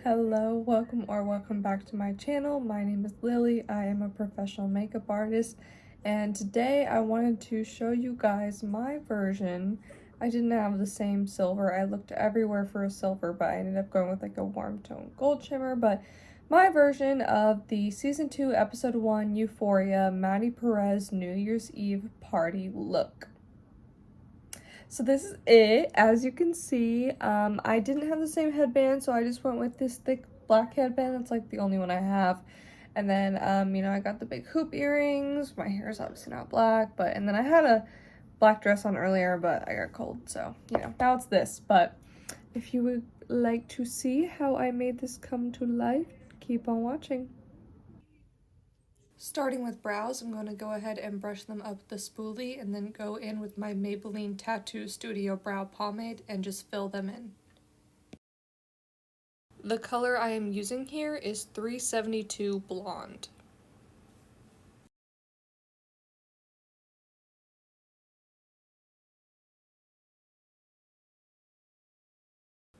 Hello, welcome back to my channel. My name is Lily. I am a professional makeup artist, and today I wanted to show you guys my version. I didn't have the same silver. I looked everywhere for a silver, but I ended up going with like a warm tone gold shimmer. But my version of the season 2 episode 1 Euphoria Maddie Perez New Year's Eve party look. So this is it. As you can see, I didn't have the same headband, so I just went with this thick black headband. It's like the only one I have. And then, I got the big hoop earrings. My hair is obviously not black, and then I had a black dress on earlier, but I got cold, so, now it's this. But if you would like to see how I made this come to life, keep on watching. Starting with brows, I'm going to go ahead and brush them up with the spoolie and then go in with my Maybelline Tattoo Studio Brow Pomade and just fill them in. The color I am using here is 372 Blonde.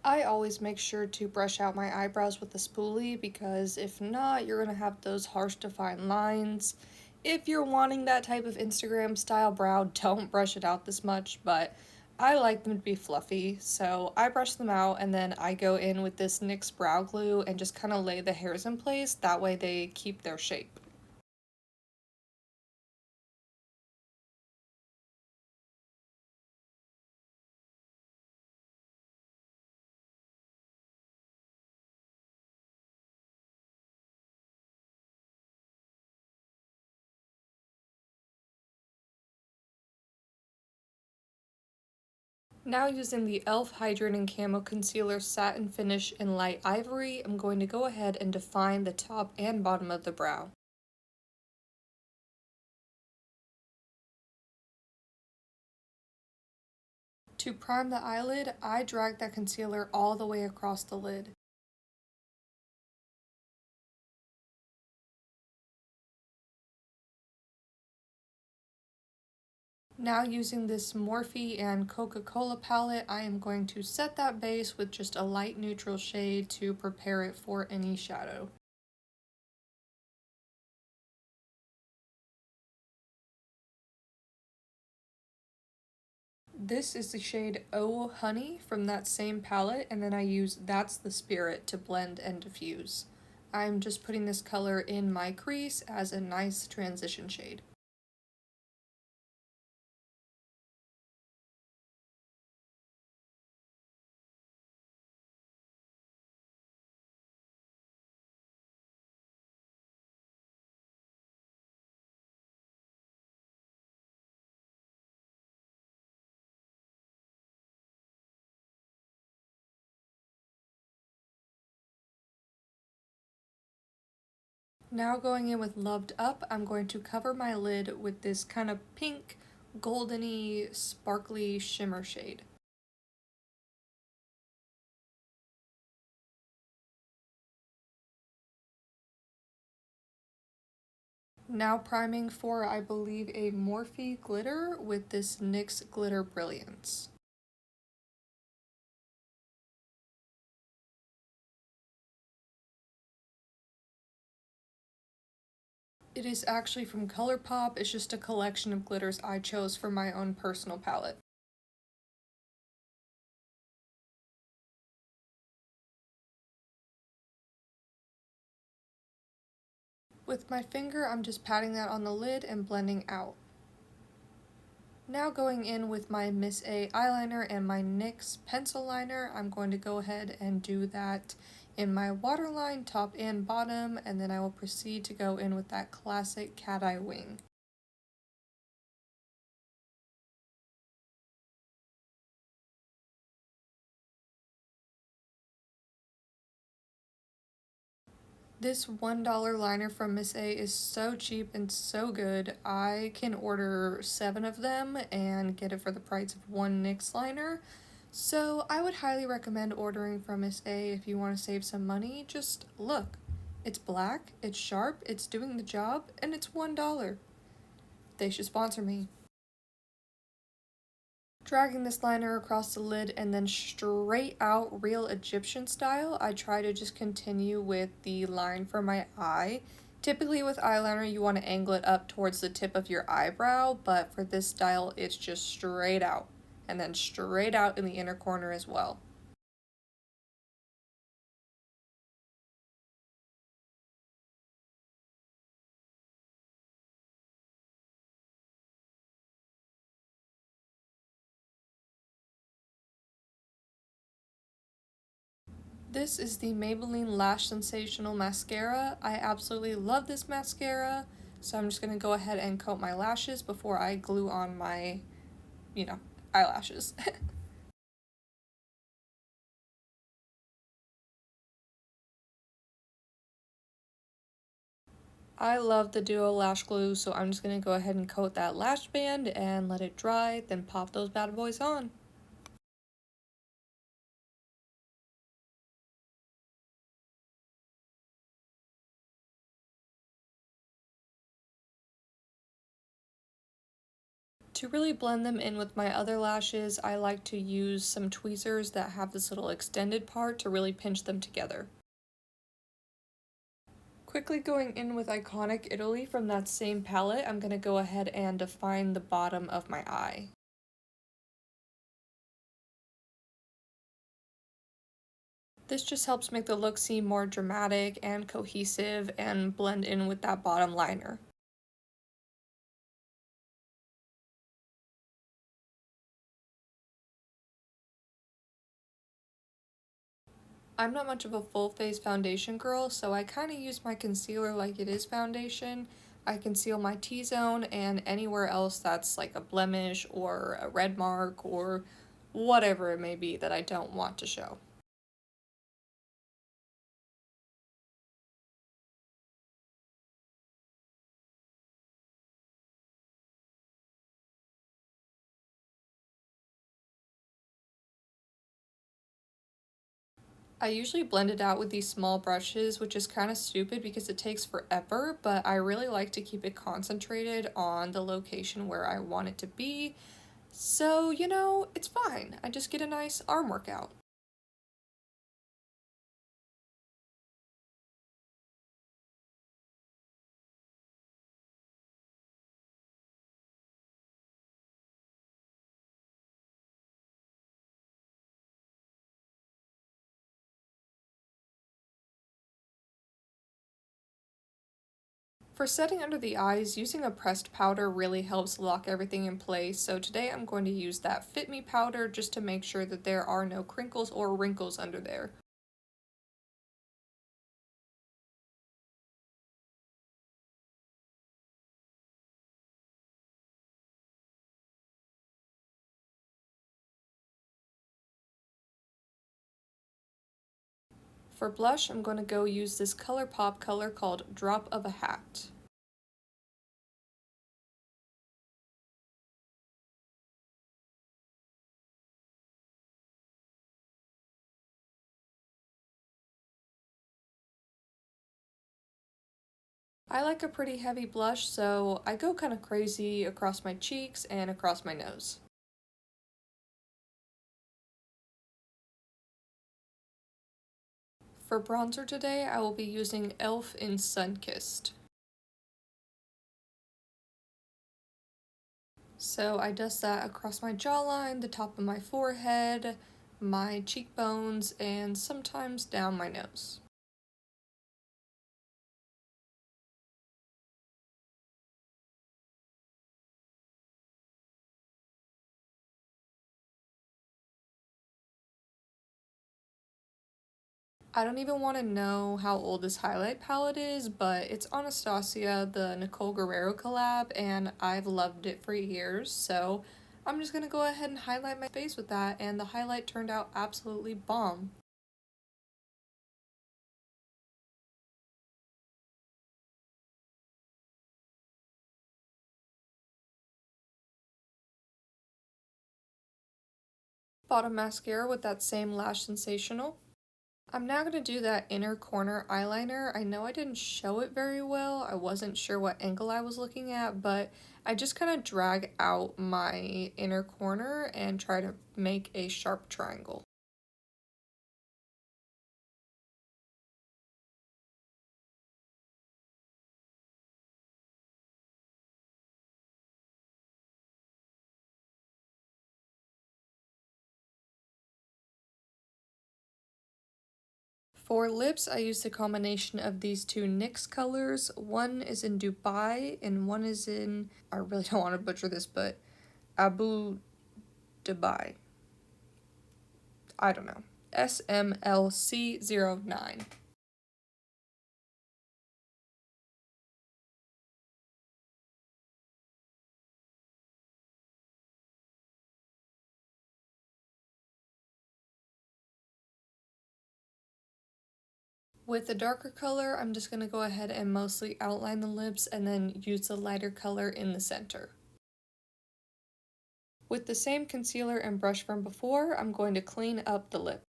I always make sure to brush out my eyebrows with a spoolie because if not, you're going to have those harsh defined lines. If you're wanting that type of Instagram style brow, don't brush it out this much, but I like them to be fluffy, so I brush them out and then I go in with this NYX brow glue and just kind of lay the hairs in place, that way they keep their shape. Now using the e.l.f. Hydrating Camo Concealer Satin Finish in Light Ivory, I'm going to go ahead and define the top and bottom of the brow. To prime the eyelid, I drag that concealer all the way across the lid. Now using this Morphe and Coca-Cola palette, I am going to set that base with just a light neutral shade to prepare it for any shadow. This is the shade Oh Honey from that same palette, and then I use That's the Spirit to blend and diffuse. I'm just putting this color in my crease as a nice transition shade. Now going in with Loved Up, I'm going to cover my lid with this kind of pink, goldeny, sparkly shimmer shade. Now priming for, I believe, a Morphe glitter with this NYX Glitter Brilliance. It is actually from ColourPop, it's just a collection of glitters I chose for my own personal palette. With my finger, I'm just patting that on the lid and blending out. Now going in with my Miss A eyeliner and my NYX pencil liner, I'm going to go ahead and do that in my waterline, top and bottom, and then I will proceed to go in with that classic cat eye wing. This $1 liner from Miss A is so cheap and so good. I can order 7 of them and get it for the price of one NYX liner. So I would highly recommend ordering from Miss A if you want to save some money. Just look. It's black, it's sharp, it's doing the job, and it's $1. They should sponsor me. Dragging this liner across the lid and then straight out real Egyptian style, I try to just continue with the line for my eye. Typically with eyeliner you want to angle it up towards the tip of your eyebrow, but for this style it's just straight out and then straight out in the inner corner as well. This is the Maybelline Lash Sensational Mascara. I absolutely love this mascara, so I'm just going to go ahead and coat my lashes before I glue on my, you know, eyelashes. I love the Duo Lash Glue, so I'm just going to go ahead and coat that lash band and let it dry, then pop those bad boys on. To really blend them in with my other lashes, I like to use some tweezers that have this little extended part to really pinch them together. Quickly going in with Iconic Italy from that same palette, I'm going to go ahead and define the bottom of my eye. This just helps make the look seem more dramatic and cohesive and blend in with that bottom liner. I'm not much of a full face foundation girl, so I kind of use my concealer like it is foundation. I conceal my T-zone and anywhere else that's like a blemish or a red mark or whatever it may be that I don't want to show. I usually blend it out with these small brushes, which is kind of stupid because it takes forever, but I really like to keep it concentrated on the location where I want it to be. So, it's fine. I just get a nice arm workout. For setting under the eyes, using a pressed powder really helps lock everything in place, so today I'm going to use that Fit Me powder just to make sure that there are no crinkles or wrinkles under there. For blush, I'm going to go use this ColourPop color called Drop of a Hat. I like a pretty heavy blush, so I go kind of crazy across my cheeks and across my nose. For bronzer today, I will be using e.l.f. in Sunkissed. So I dust that across my jawline, the top of my forehead, my cheekbones, and sometimes down my nose. I don't even want to know how old this highlight palette is, but it's Anastasia, the Nicole Guerrero collab, and I've loved it for years, so I'm just gonna go ahead and highlight my face with that, and the highlight turned out absolutely bomb. Bottom mascara with that same Lash Sensational. I'm now going to do that inner corner eyeliner. I know I didn't show it very well. I wasn't sure what angle I was looking at, but I just kind of drag out my inner corner and try to make a sharp triangle. For lips, I used a combination of these two NYX colors. One is in Dubai and one is in, I really don't want to butcher this, but Abu Dhabi. I don't know. SMLC09. With the darker color, I'm just going to go ahead and mostly outline the lips and then use the lighter color in the center. With the same concealer and brush from before, I'm going to clean up the lip.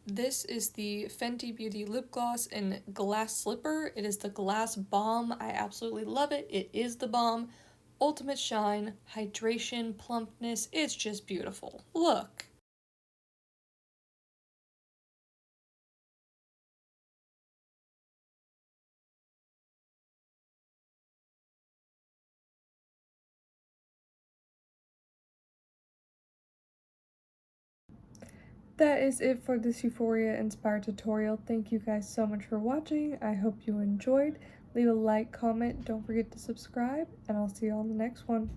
This is the Fenty Beauty lip gloss in Glass Slipper. It is the Glass Balm. I absolutely love it. It is the balm. Ultimate shine, hydration, plumpness. It's just beautiful. Look. That is it for this Euphoria inspired tutorial. Thank you guys so much for watching. I hope you enjoyed. Leave a like, comment, don't forget to subscribe, and I'll see you on the next one.